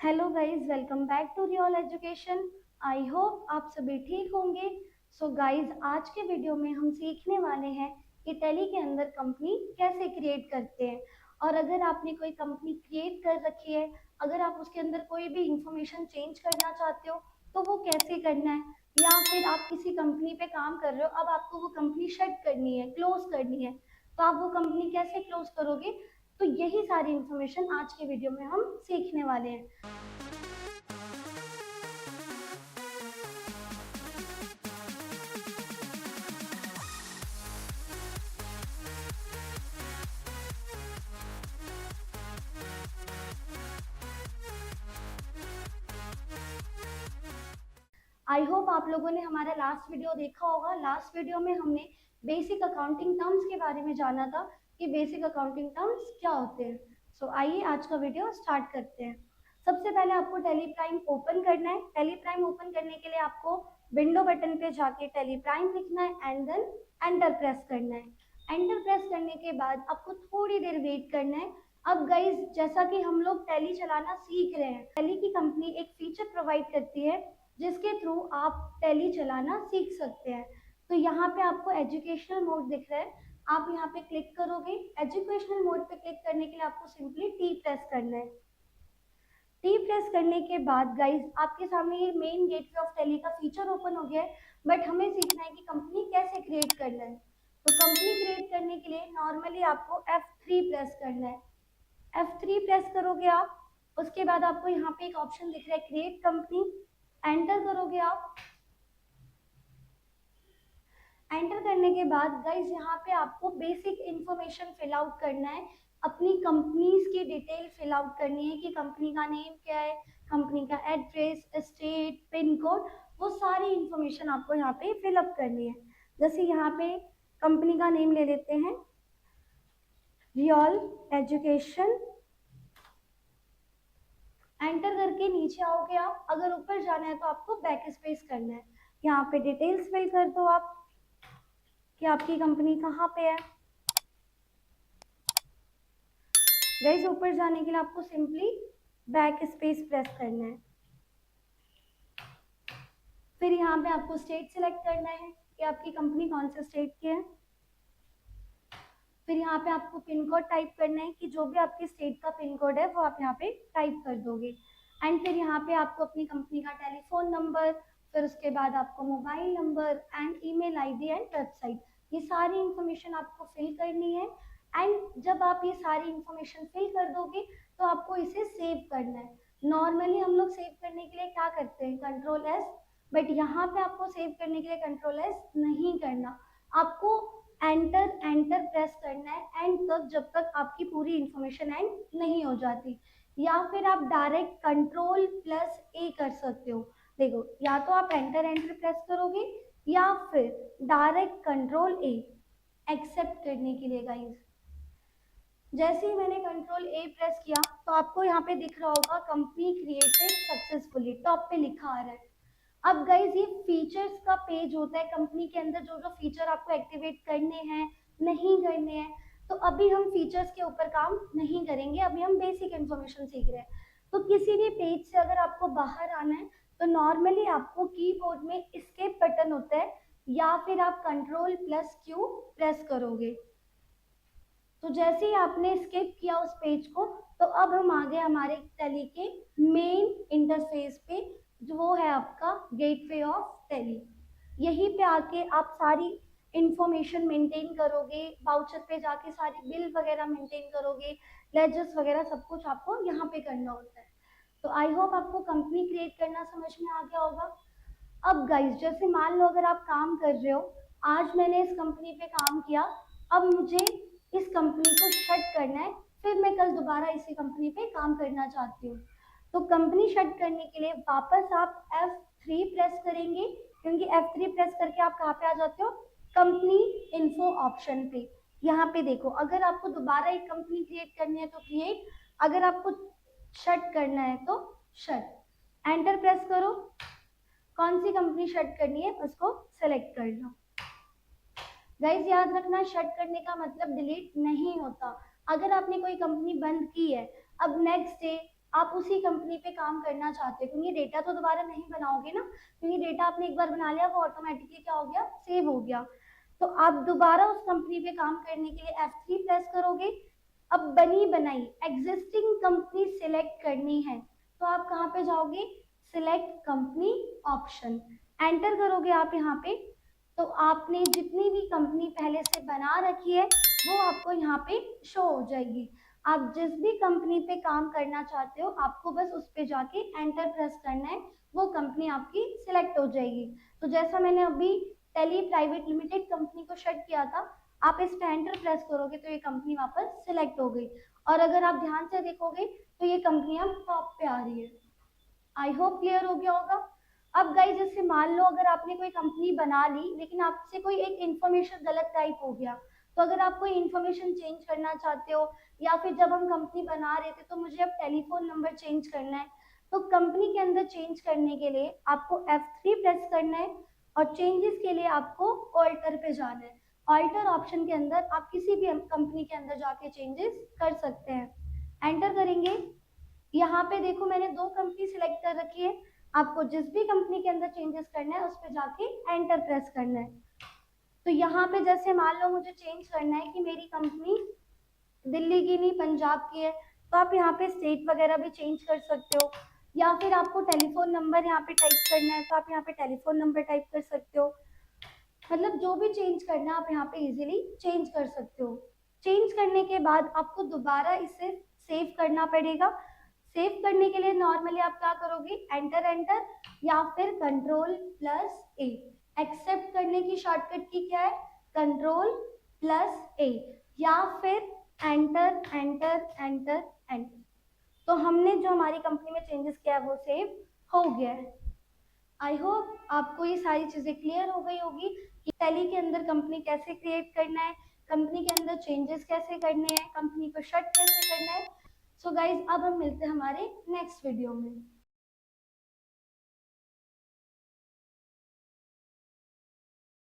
Hello guys, welcome back to Real Education. I hope आप सभी ठीक होंगे। सो गाइस, आज के वीडियो में हम सीखने वाले हैं कि टैली के अंदर कंपनी कैसे क्रिएट करते हैं। और अगर आपने कोई कंपनी क्रिएट कर रखी है, अगर आप उसके अंदर कोई भी इंफॉर्मेशन चेंज करना चाहते हो तो वो कैसे करना है, या फिर आप किसी कंपनी पे काम कर रहे हो, अब आपको वो कंपनी शट करनी है, क्लोज करनी है, तो आप वो कंपनी कैसे क्लोज करोगे। तो यही सारी इंफॉर्मेशन आज के वीडियो में हम सीखने वाले हैं। आई होप आप लोगों ने हमारा लास्ट वीडियो देखा होगा। लास्ट वीडियो में हमने बेसिक अकाउंटिंग टर्म्स के बारे में जाना था कि बेसिक अकाउंटिंग टर्म्स क्या होते हैं। सो आइए आज का वीडियो स्टार्ट करते हैं। सबसे पहले आपको टैली प्राइम ओपन करना है। टैली प्राइम ओपन करने के लिए आपको विंडो बटन पे जाके टैली प्राइम लिखना है एंड देन एंटर प्रेस करना है। एंटर प्रेस करने के बाद आपको थोड़ी देर वेट करना है। अब गाइज, जैसा कि हम लोग टैली चलाना सीख रहे हैं, टैली की कंपनी एक फीचर प्रोवाइड करती है जिसके थ्रू आप टैली चलाना सीख सकते हैं। तो यहाँ पे आपको एजुकेशनल मोड दिख रहा है, आप यहाँ पे क्लिक करोगे। एजुकेशनल मोड पे क्लिक करने के लिए आपको सिंपली टी प्रेस करना है। टी प्रेस करने के बाद गाइज, आपके सामने ये मेन गेटवे ऑफ टैली का फीचर ओपन हो गया है। बट हमें सीखना है कि कंपनी कैसे क्रिएट करना है। तो कंपनी क्रिएट करने के लिए नॉर्मली आपको F3 प्रेस करना है। F3 प्रेस करोगे आप, उसके बाद आपको यहाँ पे एक ऑप्शन दिख रहा है क्रिएट कंपनी, एंटर करोगे आप। एंटर करने के बाद गाइज, यहाँ पे आपको बेसिक इंफॉर्मेशन फिल आउट करना है। अपनी कंपनीज की डिटेल फिल आउट करनी है कि कंपनी का नेम क्या है, कंपनी का एड्रेस, स्टेट, पिन कोड, वो सारी इंफॉर्मेशन आपको यहाँ पे फिल अप करनी है। जैसे यहाँ पे कंपनी का नेम ले लेते हैं, रियल एजुकेशन। एंटर करके नीचे आओगे आप। अगर ऊपर जाना है तो आपको बैक स्पेस करना है। यहाँ पे डिटेल्स फिल कर दो आप कि आपकी कंपनी कहाँ पे है। गाइस, ऊपर जाने के लिए आपको सिंपली बैक स्पेस प्रेस करना है। फिर यहाँ पे आपको स्टेट सिलेक्ट करना है कि आपकी कंपनी कौन से स्टेट की है। फिर यहाँ पे आपको पिन कोड टाइप करना है कि जो भी आपके स्टेट का पिन कोड है वो आप यहाँ पे टाइप कर दोगे। एंड फिर यहाँ पे आपको अपनी कंपनी का टेलीफोन नंबर, फिर उसके बाद आपको mobile number and email ID and website, ये सारी इंफॉर्मेशन आपको फिल करनी है। एंड जब आप ये सारी इंफॉर्मेशन फिल कर दोगे तो आपको इसे सेव करना है। नॉर्मली हम लोग सेव करने के लिए क्या करते हैं, कंट्रोल एस, बट यहाँ पे आपको सेव करने के लिए कंट्रोल एस नहीं करना, आपको एंटर एंटर प्रेस करना है एंड तक, जब तक आपकी पूरी इंफॉर्मेशन एंड नहीं हो जाती। या फिर आप डायरेक्ट कंट्रोल प्लस ए कर सकते हो। देखो, या तो आप एंटर एंटर प्रेस करोगे या फिर डायरेक्ट कंट्रोल ए एक्सेप्ट करने के लिए। गाइस, जैसे ही मैंने कंट्रोल ए प्रेस किया तो आपको यहाँ पे दिख रहा होगा कंपनी क्रिएटेड सक्सेसफुली, टॉप पे लिखा आ रहा है। अब गाइज, ये फीचर्स का पेज होता है कंपनी के अंदर, जो जो फीचर आपको एक्टिवेट करने हैं, नहीं करने हैं। तो अभी हम फीचर्स के ऊपर काम नहीं करेंगे, अभी हम बेसिक इंफॉर्मेशन सीख रहे हैं। तो किसी भी पेज से अगर आपको बाहर आना है तो नॉर्मली आपको कीबोर्ड में एस्केप बटन होता है, या फिर आप कंट्रोल प्लस क्यू प्रेस करोगे। तो जैसे ही आपने स्किप किया उस पेज को, तो अब हम आ गए हमारे टैली के मेन इंटरफेस पे, जो वो है आपका गेटवे ऑफ टैली। यहीं पे आके आप सारी इंफॉर्मेशन मेंटेन करोगे, वाउचर पे जाके सारी बिल वगैरह मेंटेन करोगे, लेजर्स वगैरह सब कुछ आपको यहाँ पे करना होता है। तो आई होप आपको कंपनी क्रिएट करना समझ में आ गया होगा। अब गाइस, जैसे मान लो अगर आप काम कर रहे हो, आज मैंने इस कंपनी पे काम किया, अब मुझे इस कंपनी को शट करना है, फिर मैं कल दोबारा इसी कंपनी पे काम करना चाहती हूँ। तो कंपनी शट करने के लिए वापस आप F3 प्रेस करेंगे, क्योंकि F3 प्रेस करके आप कहाँ पे आ जाते हो, कंपनी इन्फो ऑप्शन पे। यहाँ पे देखो, अगर आपको दोबारा एक कंपनी क्रिएट करनी है तो क्रिएट, अगर आपको शट करना है तो शट। एंटर प्रेस करो, कौन सी कंपनी शट करनी है उसको सेलेक्ट कर लो। गाइस, याद रखना, शट करने का मतलब डिलीट नहीं होता। अगर आपने कोई कंपनी बंद की है, अब नेक्स्ट डे आप उसी कंपनी पे काम करना चाहते हो, क्योंकि डेटा तो दोबारा नहीं बनाओगे ना, क्योंकि डेटा आपने एक बार बना लिया वो ऑटोमेटिकली क्या हो गया, सेव हो गया। तो आप दोबारा उस कंपनी पे काम करने के लिए F3 प्रेस करोगे। अब बनी बनाई एग्जिस्टिंग कंपनी सिलेक्ट करनी है, तो आप कहाँ पे जाओगे, सिलेक्ट कंपनी ऑप्शन, एंटर करोगे आप यहाँ पे। तो आपने जितनी भी कंपनी पहले से बना रखी है वो आपको यहाँ पे शो हो जाएगी। आप जिस भी कंपनी पे काम करना चाहते हो आपको बस उस पे जाके एंटर प्रेस करना है, वो कंपनी आपकी सिलेक्ट हो जाएगी। तो जैसा मैंने अभी टेली प्राइवेट लिमिटेड कंपनी को शट किया था, आप इस पे एंटर प्रेस करोगे तो ये कंपनी वापस सिलेक्ट हो गई। और अगर आप ध्यान से देखोगे तो ये कंपनी अब टॉप पे आ रही है। आई होप क्लियर हो गया होगा। अब गाइस जैसे मान लो अगर आपने कोई कंपनी बना ली लेकिन आपसे कोई एक इंफॉर्मेशन गलत टाइप हो गया, तो अगर आप कोई इंफॉर्मेशन चेंज करना चाहते हो, या फिर जब हम कंपनी बना रहे थे तो मुझे अब टेलीफोन नंबर चेंज करना है, तो कंपनी के अंदर चेंज करने के लिए आपको F3 प्रेस करना है और चेंजेस के लिए आपको ऑल्टर पे जाना है। ऑल्टर ऑप्शन के अंदर आप किसी भी कंपनी के अंदर जाके चेंजेस कर सकते हैं। एंटर करेंगे, यहाँ पे देखो मैंने दो कंपनी सिलेक्ट कर रखी है, आपको जिस भी कंपनी के अंदर चेंजेस करना है उस पर जाके एंटर प्रेस करना है। तो यहाँ पे जैसे मान लो मुझे चेंज करना है कि मेरी कंपनी दिल्ली की नहीं पंजाब की है, तो आप यहाँ पे स्टेट वगैरह भी चेंज कर सकते हो, या फिर आपको टेलीफोन नंबर यहाँ पे टाइप करना है तो आप यहाँ पे टेलीफोन नंबर टाइप कर सकते हो। मतलब जो भी चेंज करना है आप यहाँ पे इजीली चेंज कर सकते हो। चेंज करने के बाद आपको दोबारा इसे सेव करना पड़ेगा। सेव करने के लिए नॉर्मली आप क्या करोगे, एंटर एंटर या फिर Ctrl+A। एक्सेप्ट करने की शॉर्टकट की क्या है, Ctrl+A, या फिर एंटर एंटर एंटर एंटर। तो हमने जो हमारी कंपनी में चेंजेस किया है वो सेव हो गया है। आई होप आपको ये सारी चीजें क्लियर हो गई होगी कि टैली के अंदर कंपनी कैसे क्रिएट करना है, कंपनी के अंदर चेंजेस कैसे करने हैं, कंपनी को शट कैसे करना है। सो गाइज अब हम मिलते हैं हमारे नेक्स्ट वीडियो में।